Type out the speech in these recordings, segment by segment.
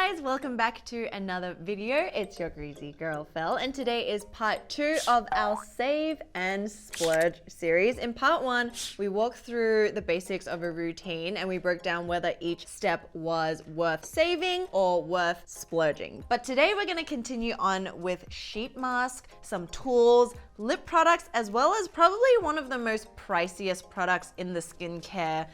guys, welcome back to another video. It's your greasy girl Fel, and today is part 2 of our Save and Splurge series. In part 1, we walked through the basics of a routine and we broke down whether each step was worth saving or worth splurging. But today we're going to continue on with sheet mask, some tools, lip products, as well as probably one of the most priciest products in the skincare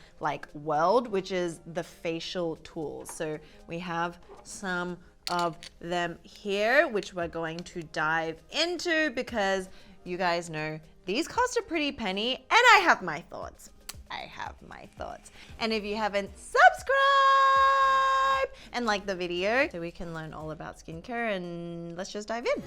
world, which is the facial tools. So we have some of them here, which we're going to dive into because you guys know these cost a pretty penny, and I have my thoughts. And if you haven't subscribed and liked the video so we can learn all about skincare, and let's just dive in.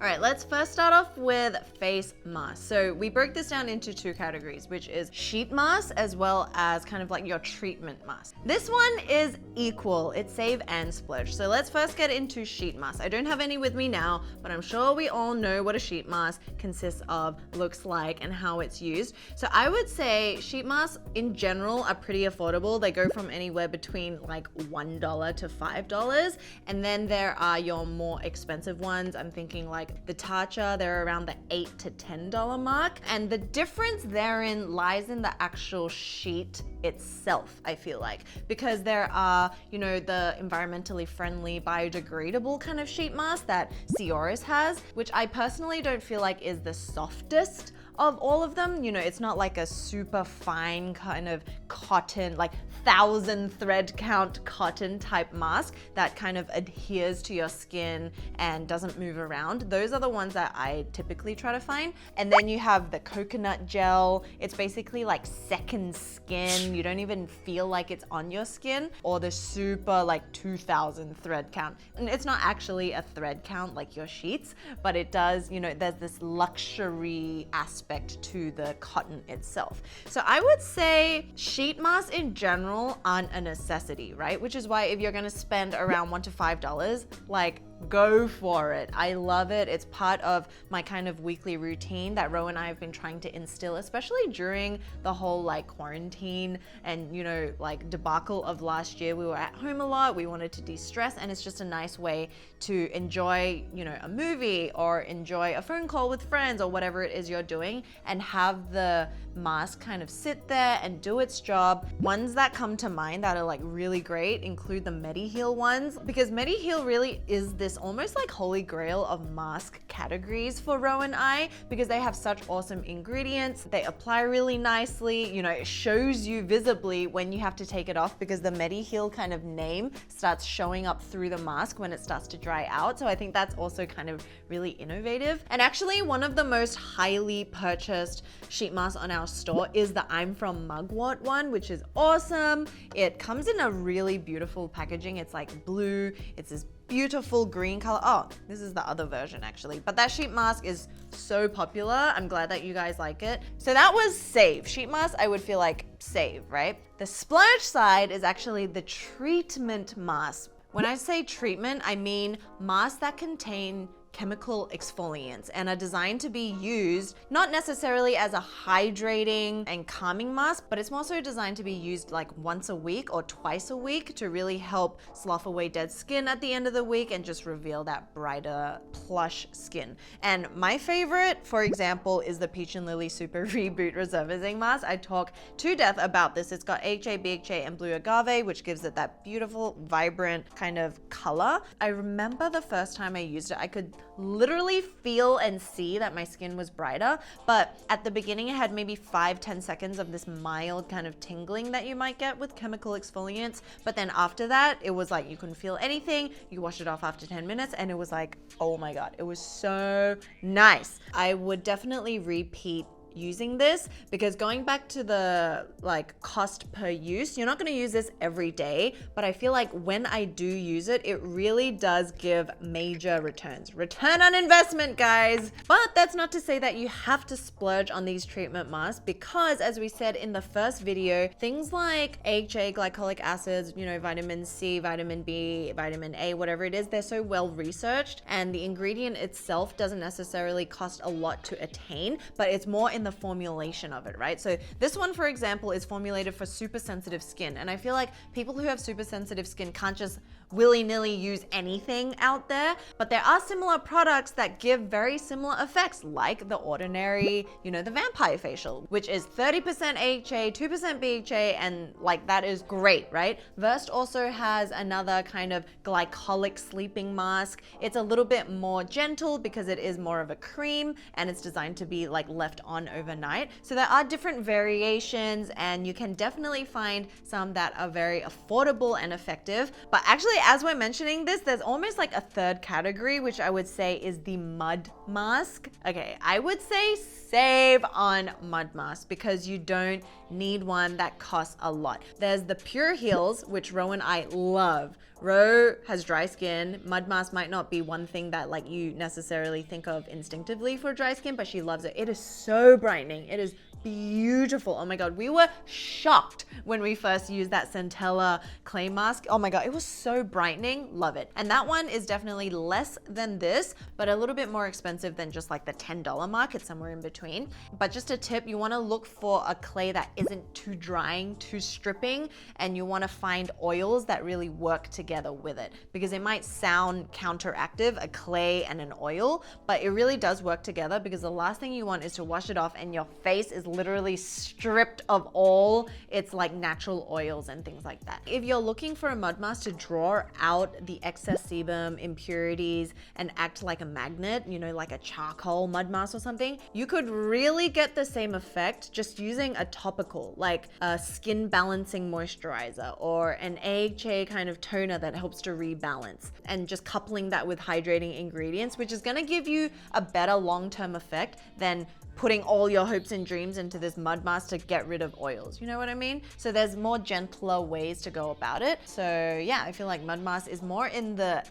All right, let's first start off with face masks. So we broke this down into 2 categories, which is sheet masks as well as kind of like your treatment mask. This one is equal, it's save and splurge. So let's first get into sheet masks. I don't have any with me now, but I'm sure we all know what a sheet mask consists of, looks like, and how it's used. So I would say sheet masks in general are pretty affordable. They go from anywhere between like $1 to $5. And then there are your more expensive ones. I'm thinking like the Tatcha, they're around the $8 to $10 mark. And the difference therein lies in the actual sheet itself, I feel like, because there are, you know, the environmentally friendly, biodegradable kind of sheet mask that Save-or-Splurge has, which I personally don't feel like is the softest of all of them. You know, it's not like a super fine kind of cotton, like 1,000 thread count cotton type mask that kind of adheres to your skin and doesn't move around. Those are the ones that I typically try to find. And then you have the coconut gel. It's basically like second skin. You don't even feel like it's on your skin. Or the super like 2,000 thread count. And it's not actually a thread count like your sheets, but it does, you know, there's this luxury aspect to the cotton itself. So I would say sheet masks in general aren't a necessity, right? Which is why if you're gonna spend around $1 to $5, like, go for it. I love it. It's part of my kind of weekly routine that Ro and I have been trying to instill, especially during the whole like quarantine and, you know, like debacle of last year. We were at home a lot. We wanted to de-stress, and it's just a nice way to enjoy, you know, a movie or enjoy a phone call with friends or whatever it is you're doing, and have the mask kind of sit there and do its job. Ones that come to mind that are like really great include the Mediheal ones, because Mediheal really is this almost like holy grail of mask categories for Ro and I, because they have such awesome ingredients. They apply really nicely. You know, it shows you visibly when you have to take it off, because the Mediheal kind of name starts showing up through the mask when it starts to dry out. So I think that's also kind of really innovative. And actually one of the most highly purchased sheet masks on our store is the I'm from Mugwort one, which is awesome. It comes in a really beautiful packaging. It's like blue. It's this beautiful green color. Oh, this is the other version actually, but that sheet mask is so popular. I'm glad that you guys like it. So that was save. Sheet mask, I would feel like save, right? The splurge side is actually the treatment mask. When I say treatment, I mean masks that contain chemical exfoliants and are designed to be used not necessarily as a hydrating and calming mask, but it's more so designed to be used like once a week or twice a week to really help slough away dead skin at the end of the week and just reveal that brighter, plush skin. And my favorite, for example, is the Peach and Lily Super Reboot Resurfacing Mask. I talk to death about this. It's got AHA, BHA, and blue agave, which gives it that beautiful, vibrant kind of color. I remember the first time I used it, I could literally feel and see that my skin was brighter, but at the beginning it had maybe 5-10 seconds of this mild kind of tingling that you might get with chemical exfoliants, but then after that it was like you couldn't feel anything. You wash it off after 10 minutes and it was like, oh my god, it was so nice. I would definitely repeat using this, because going back to the like cost per use, you're not going to use this every day, but I feel like when I do use it, it really does give major returns. Return on investment, guys. But that's not to say that you have to splurge on these treatment masks, because as we said in the first video, things like AHA, glycolic acids, you know, vitamin C, vitamin B, vitamin A, whatever it is, they're so well researched, and the ingredient itself doesn't necessarily cost a lot to attain, but it's more in in the formulation of it, right? So this one, for example, is formulated for super sensitive skin. And I feel like people who have super sensitive skin can't just willy-nilly use anything out there, but there are similar products that give very similar effects, like the ordinary, the vampire facial, which is 30% AHA, 2% BHA, and like that is great, right? Versed also has another kind of glycolic sleeping mask. It's a little bit more gentle because it is more of a cream and it's designed to be like left on overnight. So there are different variations and you can definitely find some that are very affordable and effective. But actually, as we're mentioning this, there's almost like a third category, which I would say is the mud mask. Okay, I would say save on mud mask because you don't need one that costs a lot. There's the Pure Heals, which Ro and I love. Ro has dry skin. Mud mask might not be one thing that like you necessarily think of instinctively for dry skin, but she loves it. It is so brightening. It is beautiful. Oh my God, we were shocked when we first used that Centella clay mask. Oh my God, it was so brightening. Love it. And that one is definitely less than this, but a little bit more expensive than just like the $10 mark. It's somewhere in between. But just a tip, you want to look for a clay that isn't too drying, too stripping, and you want to find oils that really work together with it, because it might sound counteractive, a clay and an oil, but it really does work together, because the last thing you want is to wash it off and your face is literally stripped of all its like natural oils and things like that. If you're looking for a mud mask to draw out the excess sebum, impurities, and act like a magnet, like a charcoal mud mask or something, you could really get the same effect just using a topical, like a skin balancing moisturizer or an AHA kind of toner that helps to rebalance, and just coupling that with hydrating ingredients, which is going to give you a better long-term effect than putting all your hopes and dreams into this mud mask to get rid of oils. You know what I mean? So there's more gentler ways to go about it. So yeah, I feel like mud mask is more in the,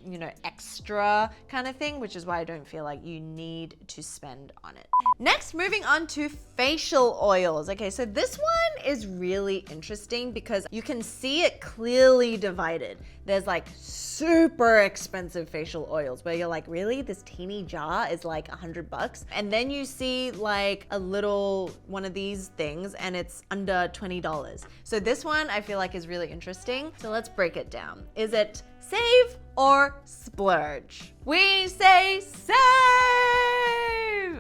extra kind of thing, which is why I don't feel like you need to spend on it. Next, moving on to facial oils. Okay, so this one is really interesting because you can see it clearly divided. There's like super expensive facial oils where you're like, really? This teeny jar is like $100? And then you see like a little one of these things and it's under $20. So this one I feel like is really interesting. So let's break it down. Is it save or splurge? We say save!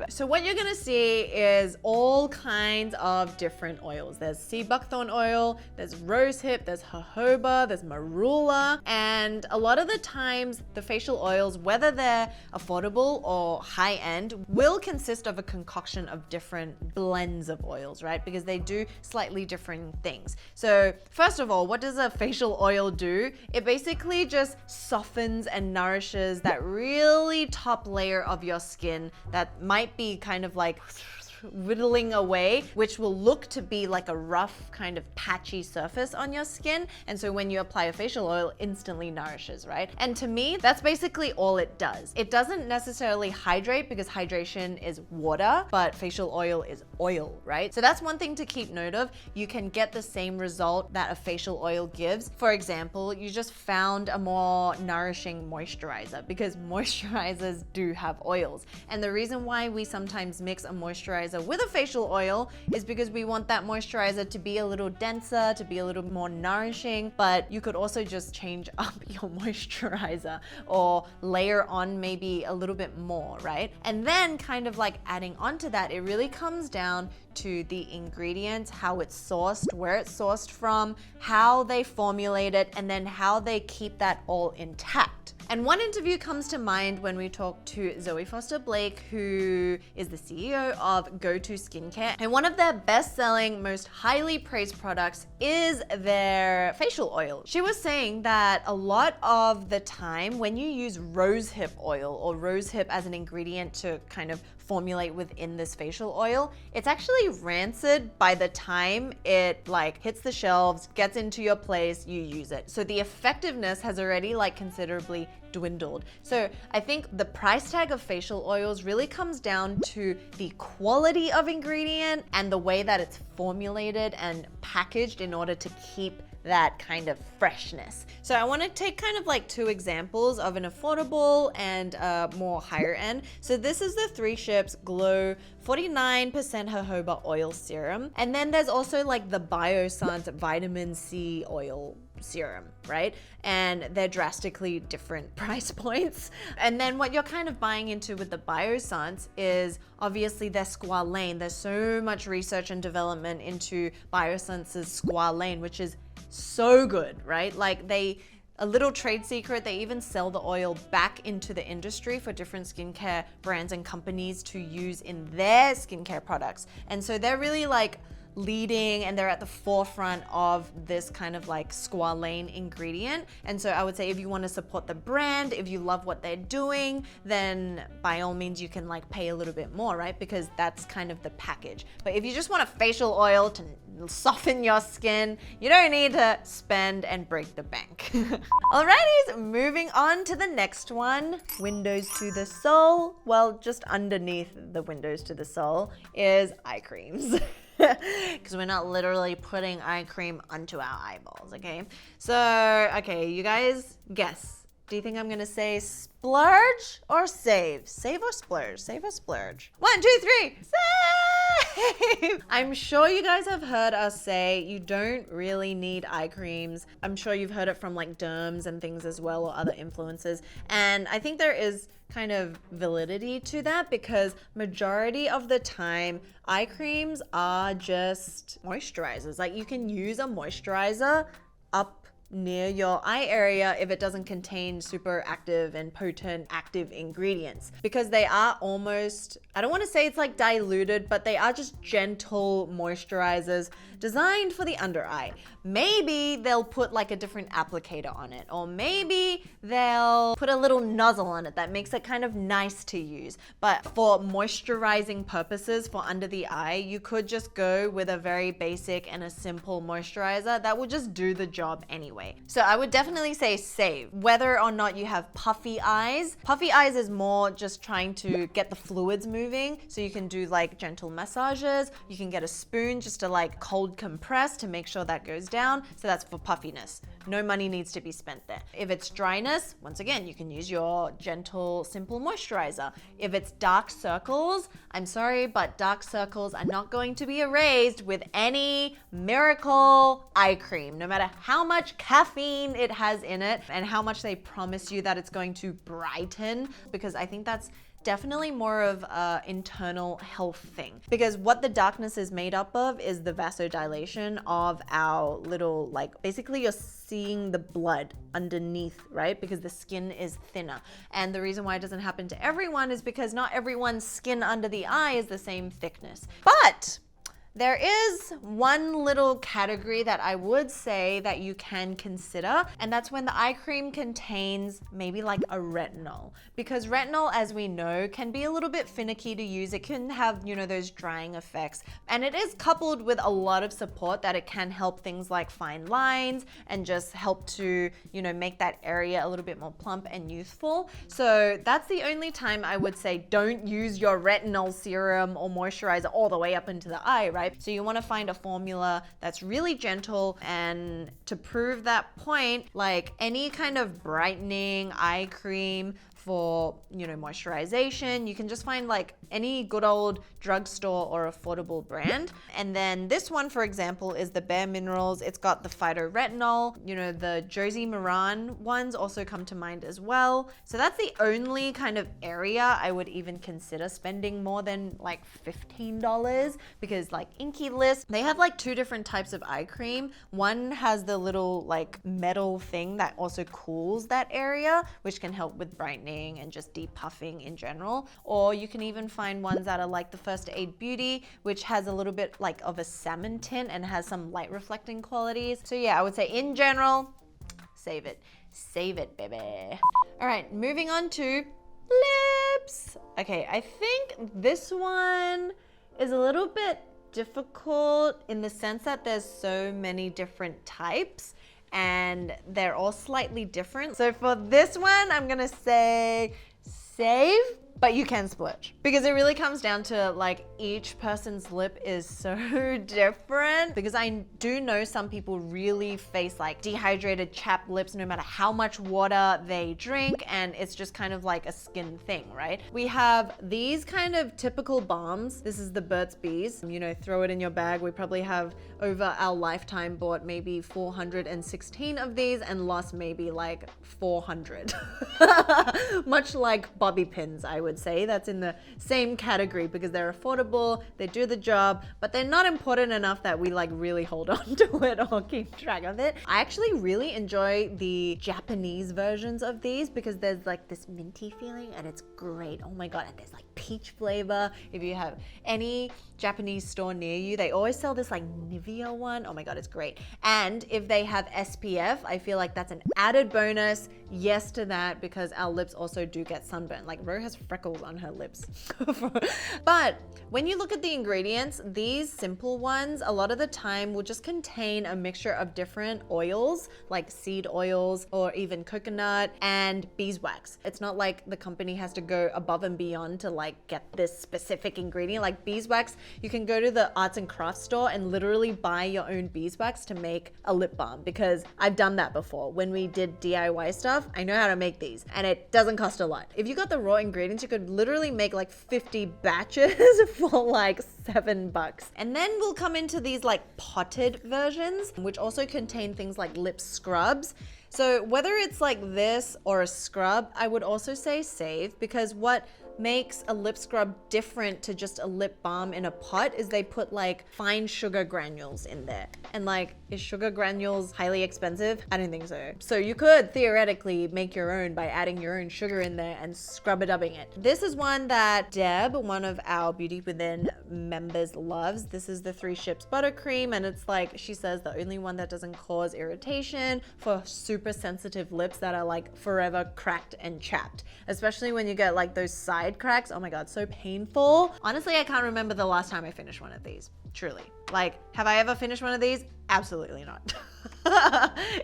So what you're gonna see is all kinds of different oils. There's sea buckthorn oil, there's rosehip, there's jojoba, there's marula, and a lot of the times the facial oils, whether they're affordable or high-end, will consist of a concoction of different blends of oils, right? Because they do slightly different things. So first of all, what does a facial oil do? It basically just softens and nourishes that really top layer of your skin that might be kind of like whittling away, which will look to be like a rough kind of patchy surface on your skin. And so when you apply a facial oil, instantly nourishes, right? And to me, that's basically all it does. It doesn't necessarily hydrate because hydration is water, but facial oil is oil, right? So that's one thing to keep note of. You can get the same result that a facial oil gives. For example, you just found a more nourishing moisturizer, because moisturizers do have oils. And the reason why we sometimes mix a moisturizer with a facial oil is because we want that moisturizer to be a little denser, to be a little more nourishing, but you could also just change up your moisturizer or layer on maybe a little bit more, right? And then kind of like adding on to that, it really comes down to the ingredients, how it's sourced, where it's sourced from, how they formulate it, and then how they keep that all intact. And one interview comes to mind when we talked to Zoe Foster Blake, who is the CEO of Go-To Skincare. And one of their best-selling, most highly praised products is their facial oil. She was saying that a lot of the time when you use rosehip oil or rosehip as an ingredient to kind of formulate within this facial oil, it's actually rancid by the time it like hits the shelves, gets into your place, you use it. So the effectiveness has already like considerably dwindled. So I think the price tag of facial oils really comes down to the quality of ingredient and the way that it's formulated and packaged in order to keep that kind of freshness. So I want to take kind of like two examples of an affordable and more higher end. So this is the 3 Ships Glow 49% jojoba oil serum. And then there's also like the Biossance vitamin C oil serum, right? And they're drastically different price points. And then what you're kind of buying into with the Biossance is obviously their squalane. There's so much research and development into Biossance's squalane, which is so good, right? Like a little trade secret, they even sell the oil back into the industry for different skincare brands and companies to use in their skincare products. And so they're really like leading and they're at the forefront of this kind of like squalane ingredient. And so I would say if you want to support the brand, if you love what they're doing, then by all means you can like pay a little bit more, right? Because that's kind of the package. But if you just want a facial oil to soften your skin, you don't need to spend and break the bank. Alrighties, moving on to the next one. Windows to the soul. Well, just underneath the windows to the soul is eye creams. Because we're not literally putting eye cream onto our eyeballs, okay? So, okay, you guys guess. Do you think I'm gonna say splurge or save? Save or splurge? Save or splurge? 1, 2, 3, save! I'm sure you guys have heard us say you don't really need eye creams. I'm sure you've heard it from like derms and things as well, or other influencers. And I think there is kind of validity to that because majority of the time eye creams are just moisturizers. Like you can use a moisturizer up near your eye area if it doesn't contain super active and potent active ingredients, because they are almost, I don't want to say it's like diluted, but they are just gentle moisturizers designed for the under eye. Maybe they'll put like a different applicator on it, or maybe they'll put a little nozzle on it that makes it kind of nice to use. But for moisturizing purposes for under the eye, you could just go with a very basic and a simple moisturizer that will just do the job anyway. So I would definitely say save. Whether or not you have puffy eyes. Puffy eyes is more just trying to get the fluids moving. So you can do like gentle massages. You can get a spoon just to like cold compress to make sure that goes down. So that's for puffiness. No money needs to be spent there. If it's dryness, once again, you can use your gentle, simple moisturizer. If it's dark circles, I'm sorry, but dark circles are not going to be erased with any miracle eye cream, no matter how much caffeine it has in it and how much they promise you that it's going to brighten, because I think that's definitely more of an internal health thing, because what the darkness is made up of is the vasodilation of our little, like, basically you're seeing the blood underneath, right? Because the skin is thinner. And the reason why it doesn't happen to everyone is because not everyone's skin under the eye is the same thickness. But there is one little category that I would say that you can consider, and that's when the eye cream contains maybe like a retinol. Because retinol, as we know, can be a little bit finicky to use. It can have, you know, those drying effects. And it is coupled with a lot of support that it can help things like fine lines and just help to, you know, make that area a little bit more plump and youthful. So that's the only time I would say don't use your retinol serum or moisturizer all the way up into the eye, right? So you want to find a formula that's really gentle, and to prove that point, like any kind of brightening eye cream for, you know, moisturization, you can just find like any good old drugstore or affordable brand. And then this one, for example, is the Bare Minerals. It's got the phytoretinol. You know, the Josie Maran ones also come to mind as well. So that's the only kind of area I would even consider spending more than like $15, because like Inky List, they have like 2 different types of eye cream. One has the little like metal thing that also cools that area, which can help with brightening and just depuffing in general. Or you can even find ones that are like the First Aid Beauty, which has a little bit like of a salmon tint and has some light reflecting qualities. So yeah, I would say in general, save it. Save it, baby. All right, moving on to lips. Okay, I think this one is a little bit difficult in the sense that there's so many different types. and they're all slightly different. So for this one, I'm gonna say save, but you can splurge, because it really comes down to like each person's lip is so different, because I do know some people really face like dehydrated, chapped lips no matter how much water they drink, and it's just kind of like a skin thing, right? We have these kind of typical balms. This is the Burt's Bees. You know, throw it in your bag. We probably have over our lifetime bought maybe 416 of these and lost maybe like 400. Much like bobby pins, I would say. That's in the same category because they're affordable, they do the job, but they're not important enough that we like really hold on to it or keep track of it. I actually really enjoy the Japanese versions of these because there's like this minty feeling and it's great. Oh my god, and there's like peach flavor. If you have any Japanese store near you, they always sell this like Nivea one. Oh my god, it's great. And if they have SPF, I feel like that's an added bonus. Yes to that, because our lips also do get sunburn. Like Ro has freckles on her lips. But when you look at the ingredients, these simple ones a lot of the time will just contain a mixture of different oils like seed oils or even coconut and beeswax. It's not like the company has to go above and beyond to like get this specific ingredient. Like beeswax, you can go to the arts and crafts store and literally buy your own beeswax to make a lip balm, because I've done that before. When we did DIY stuff, I know how to make these and it doesn't cost a lot. If you got the raw ingredients, you could literally make like 50 batches for like $7. And then we'll come into these like potted versions, which also contain things like lip scrubs. So whether it's like this or a scrub, I would also say save, because what makes a lip scrub different to just a lip balm in a pot is they put like fine sugar granules in there. And like, is sugar granules highly expensive? I don't think so. So you could theoretically make your own by adding your own sugar in there and scrub-a-dubbing it. This is one that Deb, one of our Beauty Within members, loves. This is the 3 Ships Buttercream, and it's like, she says the only one that doesn't cause irritation for super sensitive lips that are like forever cracked and chapped. Especially when you get like those side cracks. Oh my god, so painful. Honestly, I can't remember the last time I finished one of these. Truly. Like, have I ever finished one of these? Absolutely not.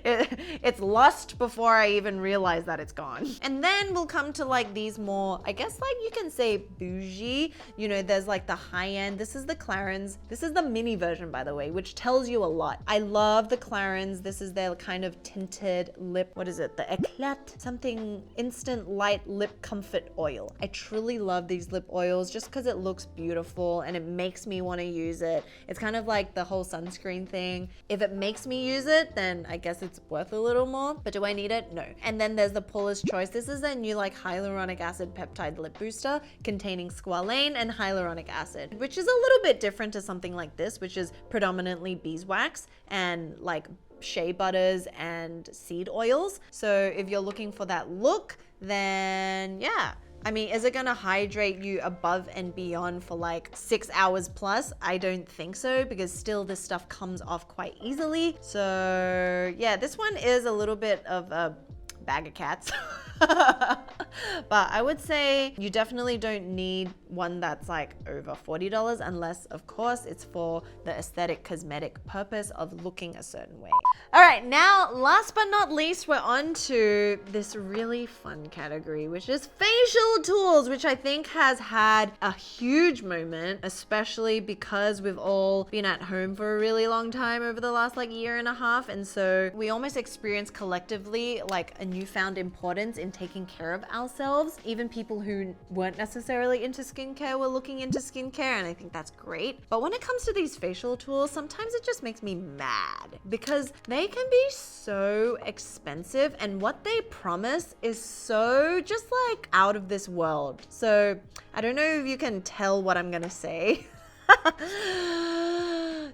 It's lost before I even realize that it's gone. And then we'll come to like these more, I guess like you can say bougie. You know, there's like the high end. This is the Clarins. This is the mini version, by the way, which tells you a lot. I love the Clarins. This is their kind of tinted lip. What is it? The Eclat something instant light lip comfort oil. I truly love these lip oils just because it looks beautiful and it makes me want to use it. It's kind of like the whole sunscreen thing. If it makes me use it, then I guess it's worth a little more. But do I need it? No. And then there's the Paula's Choice. This is a new like hyaluronic acid peptide lip booster containing squalane and hyaluronic acid, which is a little bit different to something like this, which is predominantly beeswax and like shea butters and seed oils. So if you're looking for that look, then yeah. I mean, is it gonna hydrate you above and beyond for like 6 hours plus? I don't think so, because still this stuff comes off quite easily. So yeah, this one is a little bit of a bag of cats. But I would say you definitely don't need one that's like over $40 unless, of course, it's for the aesthetic cosmetic purpose of looking a certain way. All right, now last but not least, we're on to this really fun category, which is facial tools, which I think has had a huge moment, especially because we've all been at home for a really long time over the last like year and a half. And so we almost experience collectively like a newfound importance in taking care of ourselves. Even people who weren't necessarily into skincare were looking into skincare, and I think that's great. But when it comes to these facial tools, sometimes it just makes me mad because they can be so expensive and what they promise is so just like out of this world. So I don't know if you can tell what I'm gonna say.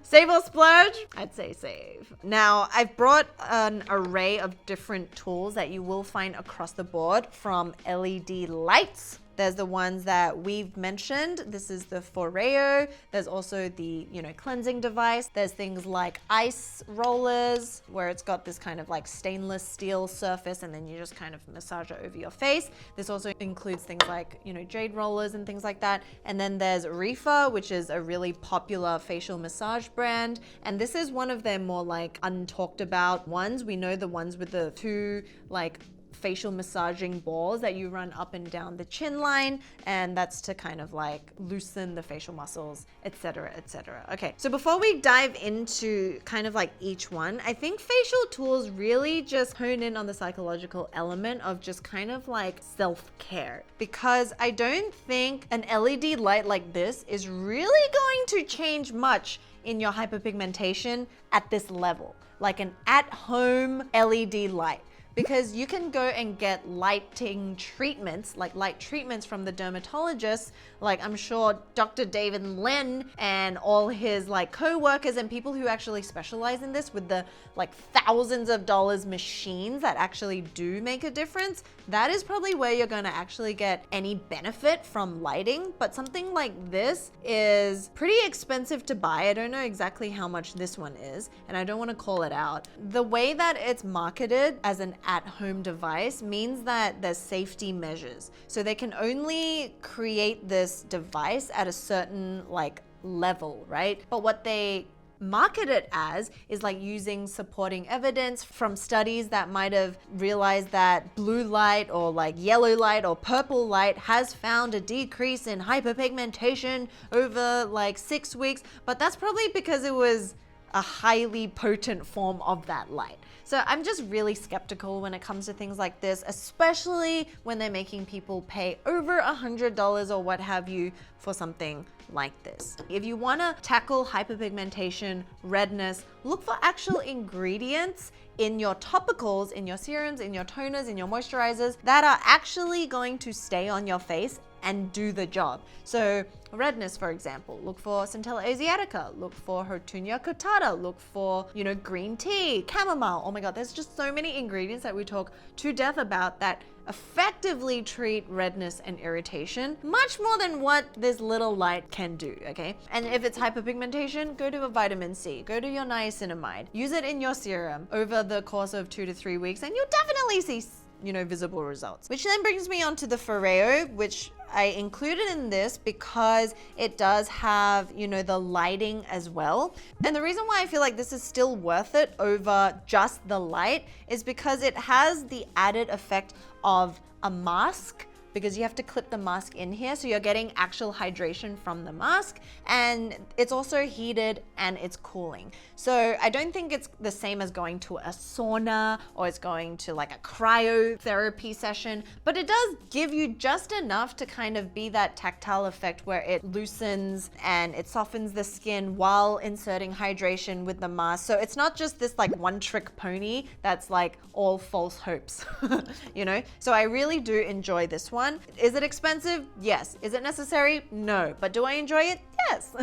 Save or splurge? I'd say save. Now, I've brought an array of different tools that you will find across the board, from LED lights There's the ones that we've mentioned. This is the Foreo. There's also the, cleansing device. There's things like ice rollers, where it's got this kind of like stainless steel surface, and then you just kind of massage it over your face. This also includes things like, jade rollers and things like that. And then there's Reefa, which is a really popular facial massage brand. And this is one of their more like untalked about ones. We know the ones with the two like facial massaging balls that you run up and down the chin line, and that's to kind of like loosen the facial muscles, etc., etc. Okay, so before we dive into kind of like each one, I think facial tools really just hone in on the psychological element of just kind of like self-care, because I don't think an LED light like this is really going to change much in your hyperpigmentation at this level, like an at-home LED light. Because you can go and get lighting treatments, like light treatments from the dermatologists, like I'm sure Dr. David Lin and all his like co-workers and people who actually specialize in this with the like thousands of dollars machines that actually do make a difference. That is probably where you're gonna actually get any benefit from lighting. But something like this is pretty expensive to buy. I don't know exactly how much this one is, and I don't wanna call it out. The way that it's marketed as an at-home device means that there's safety measures. So they can only create this device at a certain like level, right? But what they market it as is like using supporting evidence from studies that might have realized that blue light or like yellow light or purple light has found a decrease in hyperpigmentation over like 6 weeks. But that's probably because it was a highly potent form of that light. So I'm just really skeptical when it comes to things like this, especially when they're making people pay over $100 or what have you for something like this. If you want to tackle hyperpigmentation, redness, look for actual ingredients in your topicals, in your serums, in your toners, in your moisturizers that are actually going to stay on your face and do the job. So redness, for example, look for Centella asiatica, look for Hortunia cutata, look for, green tea, chamomile. Oh my God, there's just so many ingredients that we talk to death about that effectively treat redness and irritation much more than what this little light can do, okay? And if it's hyperpigmentation, go to a vitamin C, go to your niacinamide, use it in your serum over the course of 2 to 3 weeks, and you'll definitely see visible results. Which then brings me on to the Foreo, which I included in this because it does have, the lighting as well. And the reason why I feel like this is still worth it over just the light is because it has the added effect of a mask, because you have to clip the mask in here, so you're getting actual hydration from the mask, and it's also heated and it's cooling. So I don't think it's the same as going to a sauna or it's going to like a cryotherapy session, but it does give you just enough to kind of be that tactile effect where it loosens and it softens the skin while inserting hydration with the mask. So it's not just this like one trick pony that's like all false hopes, So I really do enjoy this one. Is it expensive? Yes. Is it necessary? No. But do I enjoy it? Yes.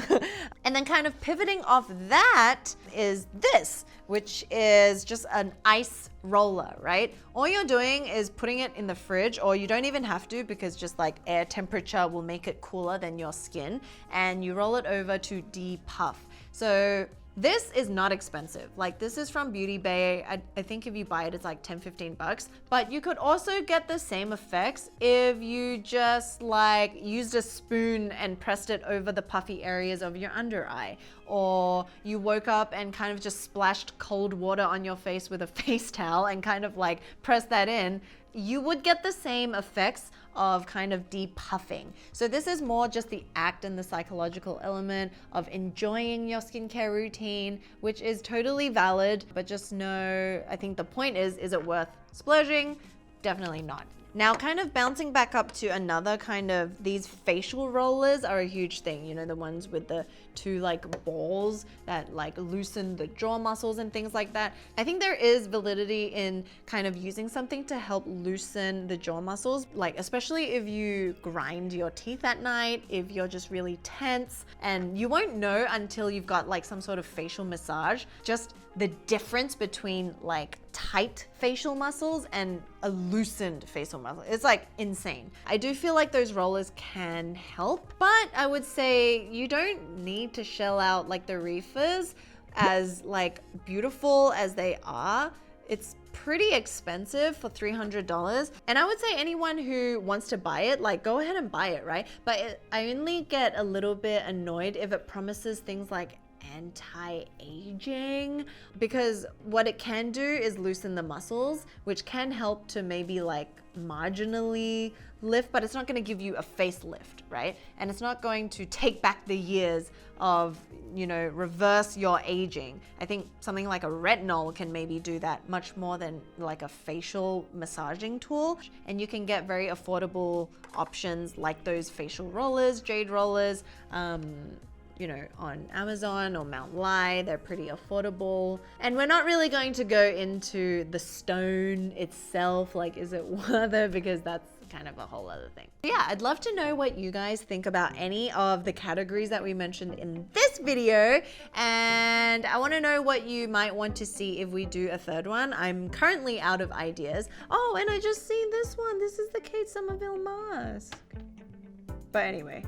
And then kind of pivoting off that is this, which is just an ice roller, right? All you're doing is putting it in the fridge, or you don't even have to, because just like air temperature will make it cooler than your skin, and you roll it over to depuff. So this is not expensive. Like, this is from Beauty Bay. I think if you buy it, it's like 10-15 bucks. But you could also get the same effects if you just like used a spoon and pressed it over the puffy areas of your under eye. Or you woke up and kind of just splashed cold water on your face with a face towel and kind of like pressed that in. You would get the same effects of kind of depuffing. So this is more just the act and the psychological element of enjoying your skincare routine, which is totally valid, but just know, I think the point is it worth splurging? Definitely not. Now, kind of bouncing back up to another kind of, these facial rollers are a huge thing, the ones with the two like balls that like loosen the jaw muscles and things like that. I think there is validity in kind of using something to help loosen the jaw muscles, like especially if you grind your teeth at night, if you're just really tense, and you won't know until you've got like some sort of facial massage, just the difference between like tight facial muscles and a loosened facial muscle. It's like insane. I do feel like those rollers can help, but I would say you don't need to shell out like the reefers, as like beautiful as they are. It's pretty expensive for $300. And I would say anyone who wants to buy it, like go ahead and buy it, right? But I only get a little bit annoyed if it promises things like anti-aging, because what it can do is loosen the muscles, which can help to maybe like marginally lift, but it's not going to give you a facelift, right? And it's not going to take back the years of, you know, reverse your aging. I think something like a retinol can maybe do that much more than like a facial massaging tool. And you can get very affordable options like those facial rollers, jade rollers, you know, on Amazon or Mount Lai. They're pretty affordable. And we're not really going to go into the stone itself, like is it worth it, because that's kind of a whole other thing. Yeah, I'd love to know what you guys think about any of the categories that we mentioned in this video, and I want to know what you might want to see if we do a third one. I'm currently out of ideas. Oh, and I just seen this one. This is the Kate Somerville mask. But anyway,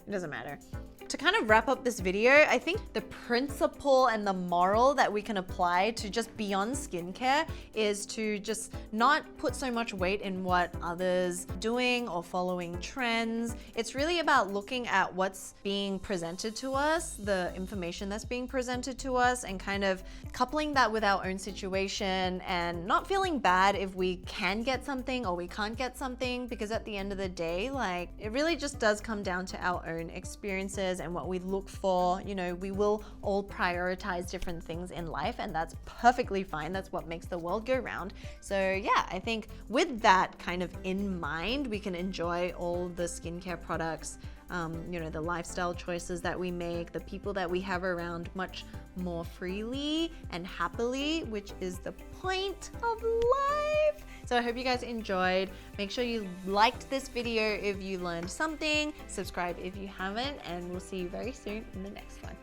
it doesn't matter. To kind of wrap up this video, I think the principle and the moral that we can apply to just beyond skincare is to just not put so much weight in what others are doing or following trends. It's really about looking at what's being presented to us, the information that's being presented to us, and kind of coupling that with our own situation and not feeling bad if we can get something or we can't get something, because at the end of the day, like, it really just does come down to our own experiences and what we look for. You know, we will all prioritize different things in life, and that's perfectly fine. That's what makes the world go round. So yeah, I think with that kind of in mind, we can enjoy all the skincare products, you know, the lifestyle choices that we make, the people that we have around much more freely and happily, which is the point of life. So I hope you guys enjoyed. Make sure you liked this video if you learned something, subscribe if you haven't, and we'll see you very soon in the next one.